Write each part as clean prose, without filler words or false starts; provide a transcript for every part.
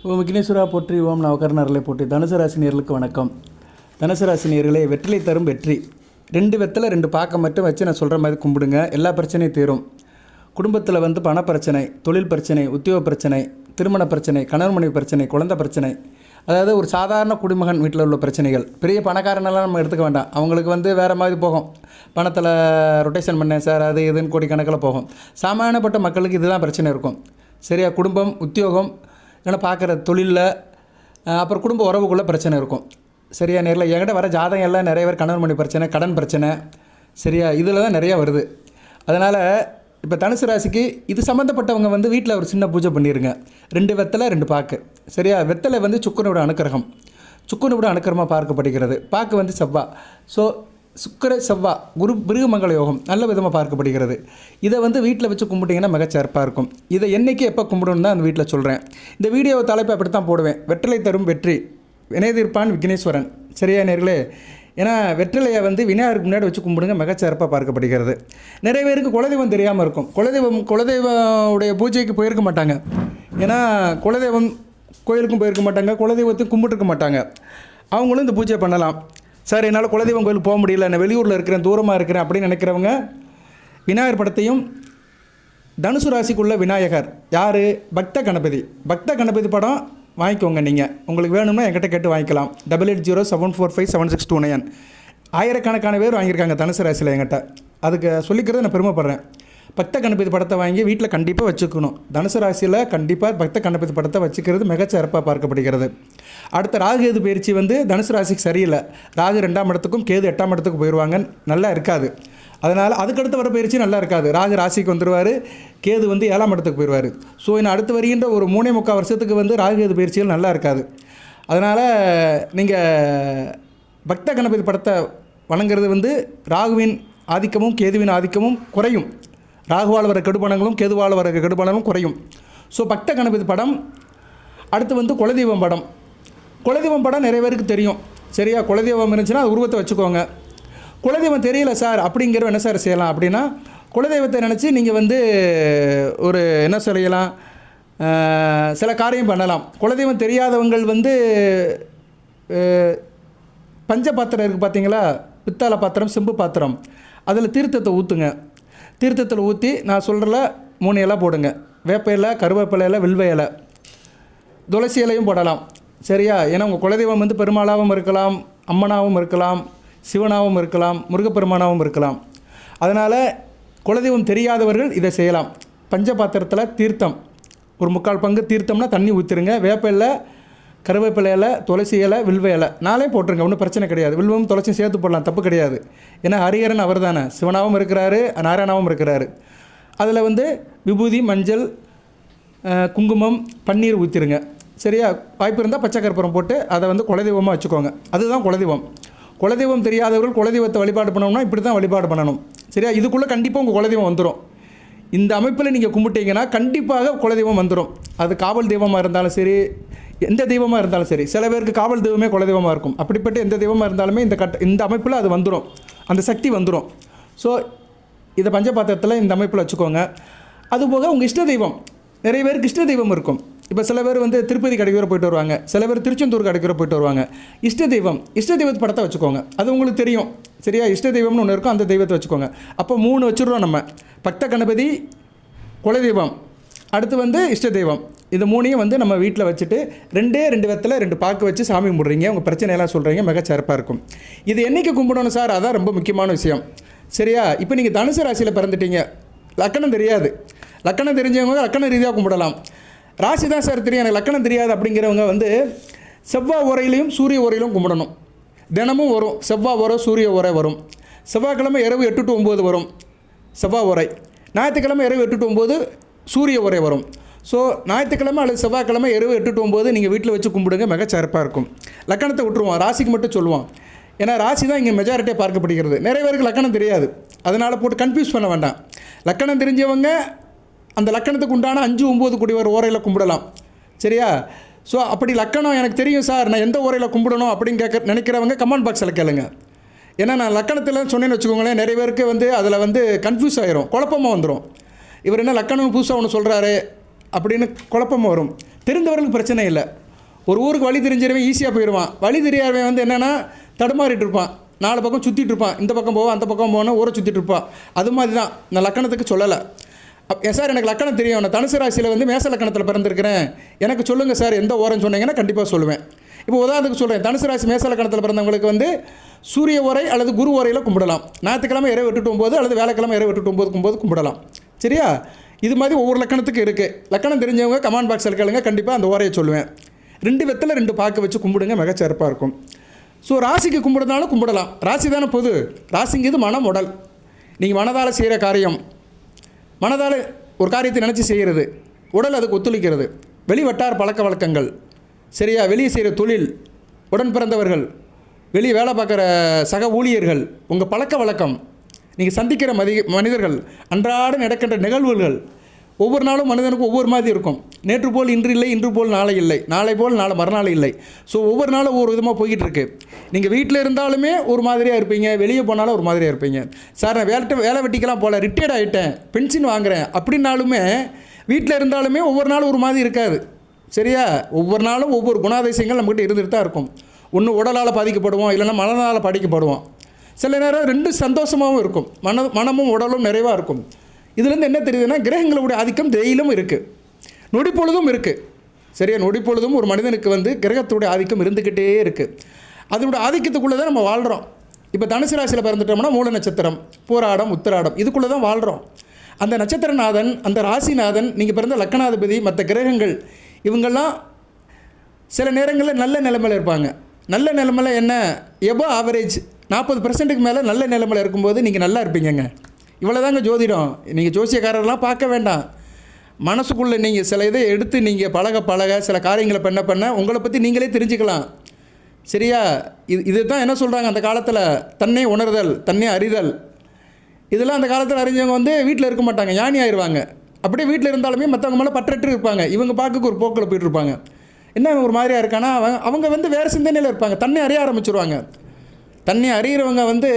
ஓம் விக்னேஸ்வரா போற்றி, ஓம் நவகர்ணர்களை போற்றி. தனுசு ராசி நேயர்களுக்கு வணக்கம். தனுசு ராசி நேயர்களே, வெற்றிலை தரும் வெற்றி. 2 வெத்தலை 2 பாக்கை மட்டும் வச்சு நான் சொல்கிற மாதிரி கும்பிடுங்க, எல்லா பிரச்சனையும் தீரும். குடும்பத்தில் பண பிரச்சனை, தொழில் பிரச்சனை, உத்தியோக பிரச்சனை, திருமண பிரச்சனை, கணவன் மனைவி பிரச்சனை, குழந்தை பிரச்சனை, அதாவது ஒரு சாதாரண குடிமகன் வீட்டில் உள்ள பிரச்சனைகள். பெரிய பணக்காரனெல்லாம் நம்ம எடுத்துக்க வேண்டாம், அவங்களுக்கு வேறு மாதிரி போகும். பணத்தில் ரொட்டேஷன் பண்ணேன் சார், அது இதுன்னு கோடிக்கணக்கில் போகும். சாமானியப்பட்ட மக்களுக்கு இதுதான் பிரச்சனை இருக்கும். சரியா? குடும்பம், உத்தியோகம், இல்லைன்னா பார்க்குற தொழிலில், அப்புறம் குடும்ப உறவுக்குள்ளே பிரச்சனை இருக்கும். சரியா? நேரில் என்கிட்ட வர ஜாதகம் எல்லாம் நிறைய பேர் கணவன் மனைவி பிரச்சனை, கடன் பிரச்சனை. சரியா? இதில் தான் நிறையா வருது. அதனால் இப்போ தனுசு ராசிக்கு இது சம்மந்தப்பட்டவங்க வீட்டில் ஒரு சின்ன பூஜை பண்ணிடுங்க. 2 வெத்தலை 2 பாக்கு. சரியா? வெத்தலை சுக்கிரனோட அனுக்கிரகம், சுக்கிரனோட அனுக்கிரகமாக பார்க்கப்படுகிறது. பாக்கு செவ்வாய். ஸோ சுக்கிர செவ்வாய் குரு மிருகமங்கல யோகம் நல்ல விதமாக பார்க்கப்படுகிறது. இதை வீட்டில் வச்சு கும்பிட்டிங்கன்னா மிகச்சிறப்பாக இருக்கும். இதை என்றைக்கு எப்போ கும்பிடணும் தான் அந்த வீட்டில் சொல்கிறேன். இந்த வீடியோ தலைப்பை அப்படி தான் போடுவேன், வெற்றிலை தரும் வெற்றி, வினைதீர்ப்பான் விக்னேஸ்வரன். சரியா நேர்களே? ஏன்னா வெற்றிலையை விநாயகருக்கு முன்னாடி வச்சு கும்பிடுங்க, மிகச்சிறப்பாக பார்க்கப்படுகிறது. நிறைய பேருக்கு குலதெய்வம் தெரியாமல் இருக்கும். குலதெய்வடைய பூஜைக்கு போயிருக்க மாட்டாங்க. ஏன்னா குலதெய்வம் கோயிலுக்கும் போயிருக்க மாட்டாங்க, குலதெய்வத்தையும் கும்பிட்டுருக்க மாட்டாங்க. அவங்களும் இந்த பூஜை பண்ணலாம். சார் என்னால் குலதெய்வம் கோயிலுக்கு போக முடியல, நான் வெளியூரில் இருக்கிறேன், தூரமாக இருக்கிறேன் அப்படின்னு நினைக்கிறவங்க விநாயகர் படத்தையும், தனுசு ராசிக்குள்ள விநாயகர் யார்? பக்த கணபதி. பக்த கணபதி படம் வாங்கிக்கோங்க. நீங்கள் உங்களுக்கு வேணும்னா என்கிட்ட கேட்டு வாங்கிக்கலாம். 8807457629. ஆயிரக்கணக்கான பேர் வாங்கியிருக்காங்க தனுசு ராசியில் என்கிட்ட. அதுக்கு சொல்லிக்கிறத நான் பெருமைப்படுறேன். பக்த கணபதி படத்தை வாங்கி வீட்டில் கண்டிப்பாக வச்சுக்கணும். தனுசு ராசியில் கண்டிப்பாக பக்த கணபதி படத்தை வச்சுக்கிறது மிகச்சிறப்பாக பார்க்கப்படுகிறது. அடுத்த ராகு கேது பயிற்சி தனுசு ராசிக்கு சரியில்லை. ராகு 2ஆம் இடத்துக்கும் கேது 8ஆம் இடத்துக்கும் போயிடுவாங்க, நல்லா இருக்காது. அதனால் அதுக்கடுத்து வர பயிற்சி நல்லா இருக்காது. ராகு ராசிக்கு வந்துடுவார், கேது 7ஆம் இடத்துக்கு போயிடுவார். ஸோ இன்னும் அடுத்து வருகின்ற ஒரு 3.25 வருஷத்துக்கு ராகு கேது பயிற்சிகள் நல்லா இருக்காது. அதனால் நீங்கள் பக்த கணபதி படத்தை வணங்குறது ராகுவின் ஆதிக்கமும் கேதுவின் ஆதிக்கமும் குறையும். ராகுவால் வர கெடுபணங்களும் கேதுவால் வர கெடுபணங்களும் குறையும். ஸோ பக்த கணபதி படம். அடுத்து குலதெய்வம் படம். குலதெய்வம் படம் நிறைய பேருக்கு தெரியும். சரியா? குலதெய்வம் இருந்துச்சுன்னா அது உருவத்தை வச்சுக்கோங்க. குலதெய்வம் தெரியல சார் அப்படிங்கிற என்ன சார் செய்யலாம் அப்படின்னா, குலதெய்வத்தை நினச்சி நீங்கள் ஒரு என்ன செய்யலாம், சில காரியம் பண்ணலாம். குலதெய்வம் தெரியாதவங்கள் பஞ்ச பாத்திரம் இருக்குது பார்த்தீங்களா, பித்தளை பாத்திரம், செம்பு பாத்திரம், அதில் தீர்த்தத்தை ஊற்றுங்க. தீர்த்தத்தில் ஊற்றி நான் சொல்கிறல 3 இலை போடுங்க. வேப்ப இலை, கருவேப்பிலை இலை, வில்வ இலை, துளசி இலையும் போடலாம். சரியா? ஏன்னா உங்கள் குலதெய்வம் பெருமாளாகவும் இருக்கலாம், அம்மனாகவும் இருக்கலாம், சிவனாகவும் இருக்கலாம், முருகப்பெருமானாகவும் இருக்கலாம். அதனால் குலதெய்வம் தெரியாதவர்கள் இதை செய்யலாம். பஞ்ச பாத்திரத்தில் தீர்த்தம் ஒரு 3/4 பங்கு தீர்த்தம்னா தண்ணி ஊற்றிடுங்க. வேப்ப இலை, கருவேப்பிலை இலை, துளசி இலை, வில்வ இலை 4 போட்டுருங்க, ஒன்றும் பிரச்சனை கிடையாது. வில்வமும் துளசியும் சேர்த்து போடலாம், தப்பு கிடையாது. ஏன்னா ஹரிஹரன் அவர் தானே, சிவனாகவும் இருக்கிறாரு, நாராயணாவும் இருக்கிறாரு. அதில் விபூதி, மஞ்சள், குங்குமம், பன்னீர் ஊற்றிடுங்க. சரியா? வாய்ப்பு இருந்தால் பச்சை கற்பூரம் போட்டு அதை குலதெய்வமாக வச்சுக்கோங்க. அதுதான் குலதெய்வம். குலதெய்வம் தெரியாதவர்கள் குலதெய்வத்தை வழிபாடு பண்ணணும்னா இப்படி தான் வழிபாடு பண்ணணும். சரியா? இதுக்குள்ளே கண்டிப்பாக உங்கள் குலதெய்வம் வந்துடும். இந்த அமைப்பில் நீங்கள் கும்பிட்டீங்கன்னா கண்டிப்பாக குலதெய்வம் வந்துடும். அது காவல் தெய்வமாக இருந்தாலும் சரி, எந்த தெய்வமாக இருந்தாலும் சரி. சில பேருக்கு காவல் தெய்வமே குலதெய்வமாக இருக்கும். அப்படிப்பட்ட எந்த தெய்வமாக இருந்தாலுமே இந்த அமைப்பில் அது வந்துடும், அந்த சக்தி வந்துடும். ஸோ இதை பஞ்சபாத்திரத்தில் இந்த அமைப்பில் வச்சுக்கோங்க. அதுபோக உங்கள் இஷ்ட தெய்வம், நிறைய பேருக்கு இஷ்ட தெய்வம் இருக்கும். இப்போ சில பேர் திருப்பதி கடைக்கு வர போயிட்டு வருவாங்க, சில பேர் திருச்செந்தூர் கடைக்கு வர போயிட்டு வருவாங்க. இஷ்ட தெய்வத்து படத்தை வச்சுக்கோங்க, அது உங்களுக்கு தெரியும். சரியா? இஷ்ட தெய்வம்னு ஒன்று இருக்கும், அந்த தெய்வத்தை வச்சுக்கோங்க. அப்போ 3 வச்சுருவோம் நம்ம. பக்த கணபதி, குலதெய்வம், அடுத்து இஷ்ட தெய்வம். இது 3ஐயும் நம்ம வீட்டில் வச்சுட்டு 2 வெத்தலை 2 பாக்கு வச்சு சாமி கும்பிட்றீங்க. உங்கள் பிரச்சனையெல்லாம் சொல்கிறீங்க, மிகச்சிறப்பாக இருக்கும். இது என்றைக்கு கும்பிடணும் சார்? அதான் ரொம்ப முக்கியமான விஷயம். சரியா? இப்போ நீங்கள் தனுசு ராசியில் பிறந்துட்டீங்க, லக்கணம் தெரியாது. லக்கணம் தெரிஞ்சவங்க லக்கண ரீதியாக கும்பிடலாம். ராசி தான் சார் தெரியும், எனக்கு லக்கணம் தெரியாது அப்படிங்கிறவங்க செவ்வாய் உரையிலையும் சூரிய உரையிலும் கும்பிடணும். தினமும் வரும் செவ்வாய் உரை, சூரிய உரை வரும். செவ்வாய்க்கிழமை இரவு 8 to 9 வரும் செவ்வாய் உரை. ஞாயிற்றுக்கிழமை இரவு 8 to 9 சூரிய உரை வரும். ஸோ ஞாயிற்றுக்கிழமை அல்லது செவ்வாய்க்கிழமை இரவு 8 to 9 நீங்கள் வீட்டில் வச்சு கும்பிடுங்க, மிகச்சிறப்பாக இருக்கும். லக்கணத்தை விட்டுருவோம், ராசிக்கு மட்டும் சொல்லுவோம். ஏன்னா ராசி தான் இங்கே மெஜாரிட்டியாக பார்க்கப்படுகிறது. நிறைய பேருக்கு லக்கணம் தெரியாது, அதனால் போட்டு கன்ஃபியூஸ் பண்ண வேண்டாம். லக்கணம் தெரிஞ்சவங்க அந்த லக்கணத்துக்கு உண்டான 5, 9 குடிவர் ஓரையில் கும்பிடலாம். சரியா? ஸோ அப்படி லக்கணம் எனக்கு தெரியும் சார், நான் எந்த ஓரையில் கும்பிடணும் அப்படின்னு நினைக்கிறவங்க கமெண்ட் பாக்ஸில் கேளுங்க. ஏன்னா நான் லக்கணத்தில் சொன்னேன்னு வச்சுக்கோங்களேன், நிறைய பேருக்கு அதில் கன்ஃபியூஸ் ஆகிரும், குழப்பமாக வந்துடும். இவர் என்ன லக்கணம் புதுசாக ஒன்று சொல்கிறாரு அப்படின்னு குழப்பம் வரும். தெரிந்தவர்களுக்கு பிரச்சனை இல்லை. ஒரு ஊருக்கு வழி தெரிஞ்சிருவன் ஈஸியாக போயிடுவான். வழி தெரியாதவன் வந்து என்னென்னா தடுமாறிட்டு இருப்பான், 4 பக்கம் சுற்றிட்டு இருப்பான், இந்த பக்கம் போவான் அந்த பக்கம் போனால் ஊரை சுற்றிட்டு இருப்பான். அது மாதிரி தான் நான் லக்கணத்துக்கு சொல்லலை. சார் எனக்கு லக்கணம் தெரியும், நான் தனுசு ராசியில் வந்து மேச லக்கணத்தில் பிறந்திருக்கிறேன், எனக்கு சொல்லுங்கள் சார் எந்த ஓரம்னு சொன்னீங்கன்னா கண்டிப்பாக சொல்லுவேன். இப்போ உதாரணத்துக்கு சொல்கிறேன், தனுசு ராசி மேச லக்கணத்தில் பிறந்தவங்களுக்கு வந்து சூரிய ஓரை அல்லது குரு ஓரையில் கும்பிடலாம். ஞாயிற்றுக்கிழமை இறை வெட்டுட்டு 9 அல்லது வேலைக்கிழமை இறை வெட்டுட்டு 9 கும்பிடலாம். சரியா? இது மாதிரி ஒவ்வொரு லக்கணத்துக்கு இருக்குது. லக்கணம் தெரிஞ்சவங்க கமெண்ட் பாக்ஸில் கேளுங்க, கண்டிப்பாக அந்த ஓரையை சொல்லுவேன். 2 வெத்தலை 2 பாக்கு வச்சு கும்பிடுங்க, மிகச்சிறப்பாக இருக்கும். ஸோ ராசிக்கு கும்பிடுறதுனாலும் கும்பிடலாம். ராசி தானே பொது. ராசிங்கிறது மனம், உடல். நீங்கள் மனதால் செய்கிற காரியம், மனதால் ஒரு காரியத்தை நினச்சி செய்கிறது, உடல் அதுக்கு ஒத்துழைக்கிறது. வெளி வட்டார பழக்க வழக்கங்கள், சரியா, வெளியே செய்கிற தொழில், உடன் பிறந்தவர்கள், வெளியே வேலை பார்க்குற சக ஊழியர்கள், உங்கள் பழக்க வழக்கம், நீங்கள் சந்திக்கிற மனிதர்கள், அன்றாட நடக்கின்ற நிகழ்வுகள், ஒவ்வொரு நாளும் மனிதனுக்கு ஒவ்வொரு மாதிரி இருக்கும். நேற்று போல் இன்று இல்லை, இன்று போல் நாளை இல்லை, நாளை போல் நாளை மறுநாள் இல்லை. ஸோ ஒவ்வொரு நாளும் ஒவ்வொரு விதமாக போய்கிட்டு இருக்கு. நீங்கள் வீட்டில் இருந்தாலுமே ஒரு மாதிரியாக இருப்பீங்க, வெளியே போனாலும் ஒரு மாதிரியாக இருப்பீங்க. சார் நான் வேலை வெட்டிக்கலாம் போல், ரிட்டையர்ட் ஆகிட்டேன், பென்ஷன் வாங்குகிறேன் அப்படின்னாலுமே வீட்டில் இருந்தாலுமே ஒவ்வொரு நாளும் ஒரு மாதிரி இருக்காது. சரியா? ஒவ்வொரு நாளும் ஒவ்வொரு குணாதிசயங்கள் நம்மகிட்ட இருந்துட்டு தான் இருக்கும். ஒன்று உடலால் பாதிக்கப்படுவோம், இல்லைன்னா மனதால் பாதிக்கப்படுவோம். சில நேரம் 2 சந்தோஷமாகவும் இருக்கும், மனமும் உடலும் நிறைவாக இருக்கும். இதுலேருந்து என்ன தெரியுதுன்னா, கிரகங்களுடைய ஆதிக்கம் டெய்லியும் இருக்குது, நொடிப்பொழுதும் இருக்குது. சரியா? நொடிப்பொழுதும் ஒரு மனிதனுக்கு வந்து கிரகத்துடைய ஆதிக்கம் இருந்துக்கிட்டே இருக்குது. அதனுடைய ஆதிக்கத்துக்குள்ளே தான் நம்ம வாழ்கிறோம். இப்போ தனுசு ராசியில் பிறந்துட்டோம்னா மூல நட்சத்திரம், பூராடம், உத்திராடம், இதுக்குள்ளே தான் வாழ்கிறோம். அந்த நட்சத்திரநாதன், அந்த ராசிநாதன், நீங்கள் பிறந்த லக்கணாதிபதி, மற்ற கிரகங்கள், இவங்கெல்லாம் சில நேரங்களில் நல்ல நிலைமையில் இருப்பாங்க. நல்ல நிலைமையில் என்ன, எபோ ஆவரேஜ் 40%க்கு மேலே நல்ல நிலைமையில் இருக்கும்போது நீங்கள் நல்லா இருப்பீங்கங்க. இவ்வளோதாங்க ஜோதிடம். நீங்கள் ஜோசியக்காரர்லாம் பார்க்க வேண்டாம். மனசுக்குள்ளே நீங்கள் சில இதை எடுத்து நீங்கள் பழக சில காரியங்களை பண்ண உங்களை பற்றி நீங்களே தெரிஞ்சுக்கலாம். சரியா? இது தான் என்ன சொல்கிறாங்க அந்த காலத்தில், தன்னை உணர்தல், தன்னை அறிதல். இதெல்லாம் அந்த காலத்தில் அறிஞ்சவங்க வந்து வீட்டில் இருக்க மாட்டாங்க, ஞானி ஆயிடுவாங்க. அப்படியே வீட்டில் இருந்தாலுமே மற்றவங்க மேலே பற்றற்று இருப்பாங்க. இவங்க பார்க்க ஒரு போக்கில் போயிட்டுருப்பாங்க. என்ன ஒரு மாதிரியாக இருக்கானா, அவங்க வந்து வேறு சிந்தனையில் இருப்பாங்க, தன்னை அறிய ஆரம்பிச்சிருவாங்க. தன்னை அறிகிறவங்க வந்து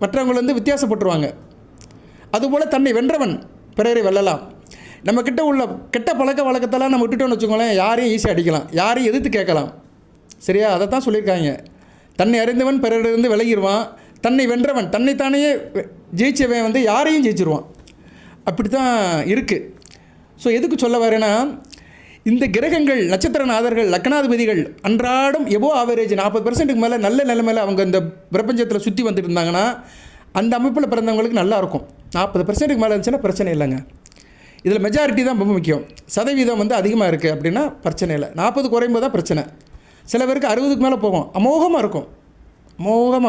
மற்றவங்களை வந்து வித்தியாசப்பட்டுருவாங்க. அதுபோல் தன்னை வென்றவன் பிறரை வெல்லலாம். நம்மக்கிட்ட உள்ள கெட்ட பழக்க வழக்கத்தெல்லாம் நம்ம விட்டுட்டோன்னு வச்சுக்கோங்களேன், யாரையும் ஈஸியாக அடிக்கலாம், யாரையும் எதிர்த்து கேட்கலாம். சரியா? அதை தான் சொல்லியிருக்காங்க. தன்னை அறிந்தவன் பிறரிலிருந்து விலகிடுவான், தன்னை வென்றவன், தன்னைத்தானே ஜெயிச்சவன் வந்து யாரையும் ஜெயிச்சிருவான். அப்படி தான் இருக்குது. ஸோ எதுக்கு சொல்ல வரேன்னா, இந்த கிரகங்கள், நட்சத்திரநாதர்கள், லக்கணாதிபதிகள் அன்றாடம் எபோ ஆவரேஜ் 40%க்கு மேலே நல்ல நிலைமையில் அவங்க இந்த பிரபஞ்சத்தில் சுற்றி வந்துட்டு இருந்தாங்கன்னா அந்த அமைப்பில் பிறந்தவங்களுக்கு நல்லாயிருக்கும். 40%க்கு மேலே இருந்துச்சுன்னா பிரச்சனை இல்லைங்க. இதில் மெஜாரிட்டி தான் ரொம்ப முக்கியம். சதவீதம் வந்து அதிகமாக இருக்குது அப்படின்னா பிரச்சனை இல்லை. 40 குறையும்போது தான் பிரச்சனை. சில பேருக்கு 60க்கு மேலே போகும், அமோகமாக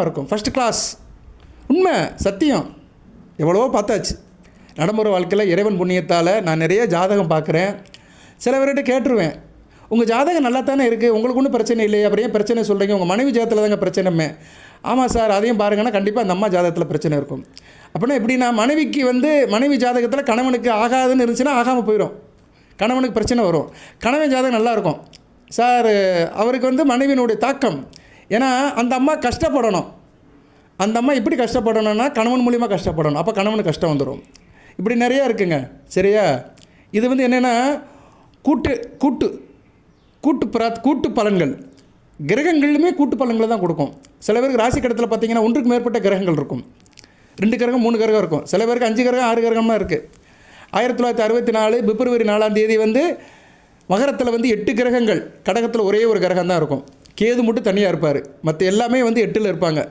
இருக்கும், ஃபஸ்ட் கிளாஸ். உண்மை, சத்தியம். எவ்வளவோ பார்த்தாச்சு நடைமுறை வாழ்க்கையில். இறைவன் புண்ணியத்தால் நான் நிறைய ஜாதகம் பார்க்குறேன். சில பேர்கிட்ட கேட்டுருவேன், உங்கள் ஜாதகம் நல்லா தானே இருக்குது, உங்களுக்கு ஒன்றும் பிரச்சனை இல்லையே, அப்புறம் ஏன் பிரச்சனை சொல்கிறீங்க, உங்கள் மனைவி ஜாதகத்தில் தாங்க பிரச்சனைமே. ஆமாம் சார், அதையும் பாருங்கன்னா கண்டிப்பாக அந்த அம்மா ஜாதகத்தில் பிரச்சனை இருக்கும். அப்படின்னா எப்படின்னா, மனைவிக்கு வந்து மனைவி ஜாதகத்தில் கணவனுக்கு ஆகாதுன்னு இருந்துச்சுன்னா ஆகாமல் போயிடும், கணவனுக்கு பிரச்சனை வரும். கணவன் ஜாதகம் நல்லாயிருக்கும் சார், அவருக்கு வந்து மனைவியினுடைய தாக்கம். ஏன்னா அந்த அம்மா கஷ்டப்படணும், அந்த அம்மா இப்படி கஷ்டப்படணும்னா கணவன் மூலிமா கஷ்டப்படணும், அப்போ கணவனுக்கு கஷ்டம் வந்துடும். இப்படி நிறையா இருக்குங்க. சரியா? இது வந்து என்னென்னா கூட்டு பலன்கள். கிரகங்களுமே கூட்டு பலன்களை தான் கொடுக்கும். சில பேருக்கு ராசி கடத்தில் பார்த்தீங்கன்னா 1க்கு மேற்பட்ட கிரகங்கள் இருக்கும், 2 கிரகம் 3 கிரகம் இருக்கும். சில பேருக்கு 5 கிரகம் 6 கிரகம்லாம் இருக்குது. 1964 பிப்ரவரி 4ஆம் தேதி வந்து மகரத்தில் வந்து 8 கிரகங்கள், கடகத்தில் ஒரே ஒரு கிரகம் தான் இருக்கும், கேது மட்டும் தனியாக இருப்பார், மற்ற எல்லாமே வந்து 8ல் இருப்பாங்க.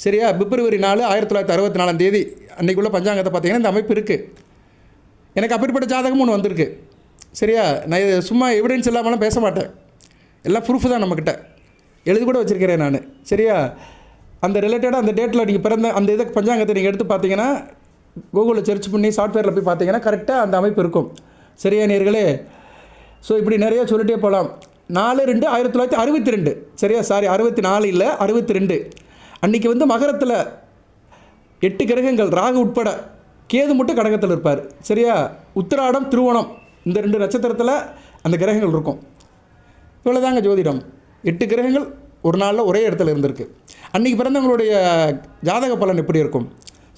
சரியா? பிப்ரவரி 4 1964ஆம் தேதி அன்றைக்குள்ள பஞ்சாங்கத்தை பார்த்தீங்கன்னா இந்த அமைப்பு இருக்குது. எனக்கு அப்படிப்பட்ட ஜாதகம் ஒன்று வந்திருக்கு. சரியா? நான் இது சும்மா எவிடன்ஸ் இல்லாமலாம் பேச மாட்டேன், எல்லாம் ப்ரூஃப் தான் நம்மக்கிட்ட, எழுதி கூட வச்சுருக்கிறேன் நான். சரியா? அந்த ரிலேட்டடாக அந்த டேட்டில் நீங்கள் பிறந்த அந்த இதை பஞ்சாங்கத்தை நீங்கள் எடுத்து பார்த்தீங்கன்னா, கூகுளில் சர்ச் பண்ணி சாஃப்ட்வேரில் போய் பார்த்தீங்கன்னா கரெக்டாக அந்த அமைப்பு இருக்கும். சரியா நேயர்களே? ஸோ இப்படி நிறைய சொல்லிட்டே போகலாம். 4/2/1962. சரியா? சாரி, 64 இல்லை, 62. அன்றைக்கி வந்து மகரத்தில் 8 கிரகங்கள், ராகு உட்பட, கேது மட்டும் கடகத்தில் இருப்பார். சரியா? உத்திராடம், திருவோணம், இந்த 2 நட்சத்திரத்தில் அந்த கிரகங்கள் இருக்கும். இவ்வளோதாங்க ஜோதிடம். 8 கிரகங்கள் ஒரு நாளில் ஒரே இடத்துல இருந்திருக்கு. அன்றைக்கி பிறந்தவங்களுடைய ஜாதக பலன் எப்படி இருக்கும்?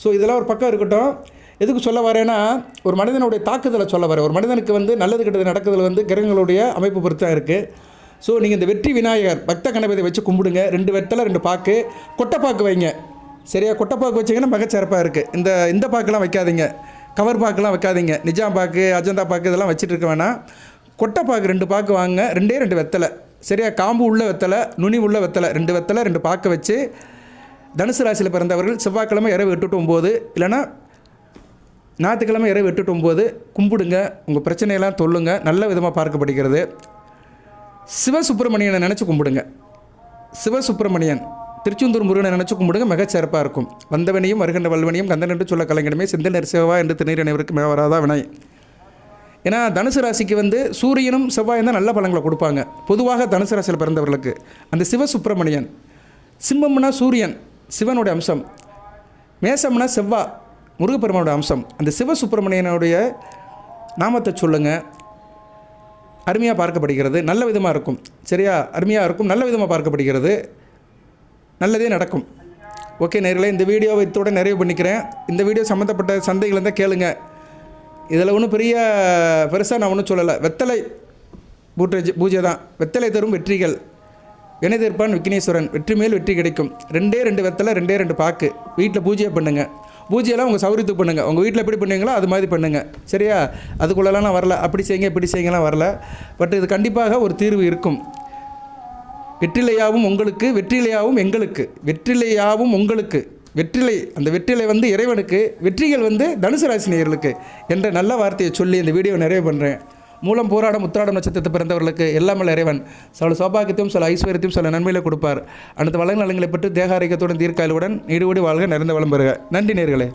ஸோ இதெல்லாம் ஒரு பக்கம் இருக்கட்டும். எதுக்கு சொல்ல வரேன்னா, ஒரு மனிதனுடைய தாக்குதலை சொல்ல வரேன். ஒரு மனிதனுக்கு வந்து நல்லது கெட்டது நடக்குதல் வந்து கிரகங்களுடைய அமைப்பு பொறுத்து தான் இருக்குது. ஸோ நீங்கள் இந்த வெற்றி விநாயகர் பக்த கணபதியை வச்சு கும்பிடுங்க. 2 வெத்தலை 2 பாக்கு, கொட்டைப்பாக்கு வைங்க. சரியா? கொட்டைப்பாக்கு வச்சிங்கன்னா மிகச்சிறப்பாக இருக்குது. இந்த பாக்கெலாம் வைக்காதீங்க, கவர் பாக்கெலாம் வைக்காதீங்க. நிஜாம் பாக்கு, அஜந்தா பாக்கு இதெல்லாம் வச்சுட்டு இருக்க வேணாம். கொட்டைப்பாக்கு 2 பாக்கு வாங்க, 2 வெத்தலை. சரியா? காம்பு உள்ள வெத்தலை, நுனி உள்ள வெத்தலை, 2 வெத்தலை 2 பாக்கு வச்சு தனுசு ராசியில் பிறந்தவர்கள் செவ்வாய்க்கிழமை இரவு 8 to 9 இல்லைன்னா ஞாயிற்றுக்கிழமை இரவு 8 to 9 கும்பிடுங்க. உங்கள் பிரச்சனையெல்லாம் சொல்லுங்க. நல்ல விதமாக பார்க்கப்படுகிறது. சிவசுப்பிரமணியனை நினச்சி கும்பிடுங்க. சிவசுப்பிரமணியன் திருச்செந்தூர் முருகனை நினச்சி கும்பிடுங்க. மிகச்சிறப்பாக இருக்கும். வந்தவனையும் வருகின்ற வல்வனையும் கந்தன் என்று சொல்ல கலைஞனமே செந்தில் நெரிசேவா என்று திருநீர் அனைவருக்கு மேவராதா வினை. ஏன்னா தனுசு ராசிக்கு வந்து சூரியனும் செவ்வாயும் தான் நல்ல பலன்களை கொடுப்பாங்க பொதுவாக தனுசு ராசியில் பிறந்தவர்களுக்கு. அந்த சிவசுப்பிரமணியன், சிம்மம்னா சூரியன் சிவனுடைய அம்சம், மேசம்னா செவ்வா முருகப்பெருமானுடைய அம்சம். அந்த சிவசுப்பிரமணியனுடைய நாமத்தை சொல்லுங்கள். அருமையாக பார்க்கப்படுகிறது. நல்ல விதமாக இருக்கும். சரியா? அருமையாக இருக்கும். நல்ல விதமாக பார்க்கப்படுகிறது. நல்லதே நடக்கும். ஓகே நேயர்களே, இந்த வீடியோவை இத்தோடு நிறைவு பண்ணிக்கிறேன். இந்த வீடியோ சம்மந்தப்பட்ட சந்தைகள் இருந்தால் கேளுங்க. இதில் ஒன்றும் பெருசாக நான் ஒன்றும் சொல்லலை. வெத்தலை பூஜை தான். வெத்தலை தரும் வெற்றிகள். வினைதீர்ப்பான் விக்னேஸ்வரன். வெற்றி மேல் வெற்றி கிடைக்கும். 2 வெத்தலை 2 பாக்கு வீட்டில் பூஜையை பண்ணுங்கள். பூஜையெல்லாம் உங்கள் சௌரியத்துக்கு பண்ணுங்கள். உங்கள் வீட்டில் எப்படி பண்ணுவீங்களோ அது மாதிரி பண்ணுங்கள். சரியா? அதுக்குள்ளெல்லாம் நான் வரல, அப்படி செய்யுங்க இப்படி செய்யுங்கலாம் வரல. பட் இது கண்டிப்பாக ஒரு தீர்வு இருக்கும். வெற்றிலையாவும் உங்களுக்கு, வெற்றிலையாவும் எங்களுக்கு, வெற்றிலையாவும் உங்களுக்கு, வெற்றிலை அந்த வெற்றிலை வந்து இறைவனுக்கு, வெற்றிகள் வந்து தனுசு ராசி நேயர்களுக்கு என்ற நல்ல வார்த்தையை சொல்லி இந்த வீடியோ நிறைவு பண்ணுறேன். மூலம் போராடம் உத்திராடம் நட்சத்திரத்தை பிறந்தவர்களுக்கு எல்லாமல் இறைவன் சில சௌபாகியத்தையும் சில ஐஸ்வர்யத்தையும் சில நன்மையில கொடுப்பார். அனைத்து வள நலங்களை பெற்று தேக ஆரோக்கியத்துடன் தீர்க்காயலுடன் நீடுபடி வாழ்க நிறைந்த வளம் பெறுக. நன்றி நேயர்களே.